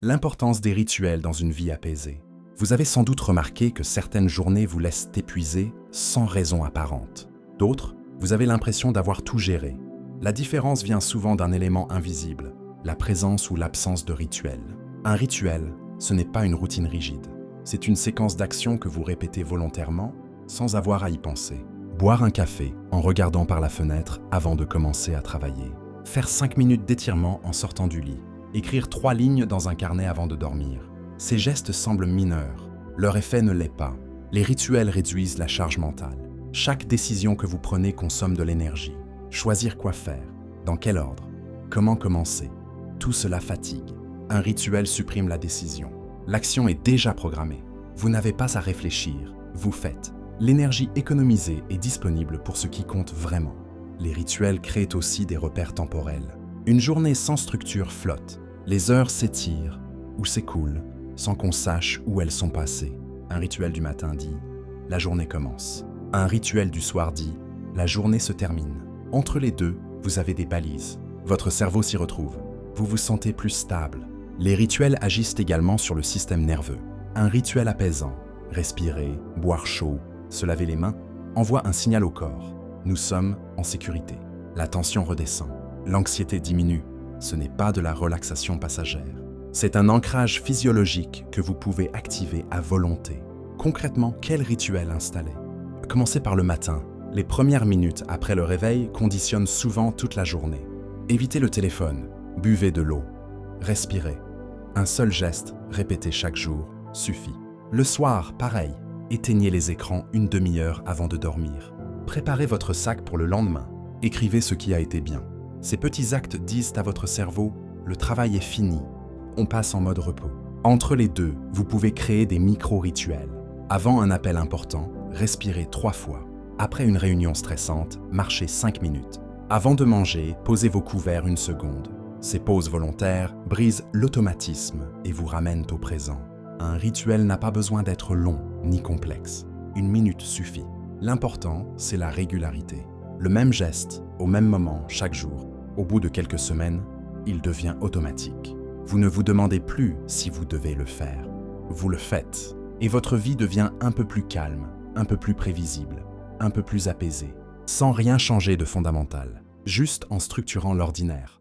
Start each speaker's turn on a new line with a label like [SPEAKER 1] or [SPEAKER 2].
[SPEAKER 1] L'importance des rituels dans une vie apaisée. Vous avez sans doute remarqué que certaines journées vous laissent épuisé sans raison apparente. D'autres, vous avez l'impression d'avoir tout géré. La différence vient souvent d'un élément invisible, la présence ou l'absence de rituel. Un rituel, ce n'est pas une routine rigide. C'est une séquence d'actions que vous répétez volontairement, sans avoir à y penser. Boire un café en regardant par la fenêtre avant de commencer à travailler. Faire 5 minutes d'étirement en sortant du lit. Écrire 3 lignes dans un carnet avant de dormir. Ces gestes semblent mineurs. Leur effet ne l'est pas. Les rituels réduisent la charge mentale. Chaque décision que vous prenez consomme de l'énergie. Choisir quoi faire, dans quel ordre, comment commencer. Tout cela fatigue. Un rituel supprime la décision. L'action est déjà programmée. Vous n'avez pas à réfléchir, vous faites. L'énergie économisée est disponible pour ce qui compte vraiment. Les rituels créent aussi des repères temporels. Une journée sans structure flotte. Les heures s'étirent ou s'écoulent sans qu'on sache où elles sont passées. Un rituel du matin dit « la journée commence ». Un rituel du soir dit « la journée se termine ». Entre les deux, vous avez des balises. Votre cerveau s'y retrouve. Vous vous sentez plus stable. Les rituels agissent également sur le système nerveux. Un rituel apaisant, respirer, boire chaud, se laver les mains, envoie un signal au corps. Nous sommes en sécurité. La tension redescend. L'anxiété diminue. Ce n'est pas de la relaxation passagère. C'est un ancrage physiologique que vous pouvez activer à volonté. Concrètement, quel rituel installer? Commencez par le matin. Les premières minutes après le réveil conditionnent souvent toute la journée. Évitez le téléphone. Buvez de l'eau. Respirez. Un seul geste, répété chaque jour, suffit. Le soir, pareil. Éteignez les écrans une demi-heure avant de dormir. Préparez votre sac pour le lendemain. Écrivez ce qui a été bien. Ces petits actes disent à votre cerveau « le travail est fini ». On passe en mode repos. Entre les deux, vous pouvez créer des micro-rituels. Avant un appel important, respirez 3 fois. Après une réunion stressante, marchez 5 minutes. Avant de manger, posez vos couverts 1 seconde. Ces pauses volontaires brisent l'automatisme et vous ramènent au présent. Un rituel n'a pas besoin d'être long ni complexe. 1 minute suffit. L'important, c'est la régularité. Le même geste, au même moment, chaque jour. Au bout de quelques semaines, il devient automatique. Vous ne vous demandez plus si vous devez le faire. Vous le faites. Et votre vie devient un peu plus calme, un peu plus prévisible, un peu plus apaisée, sans rien changer de fondamental, juste en structurant l'ordinaire.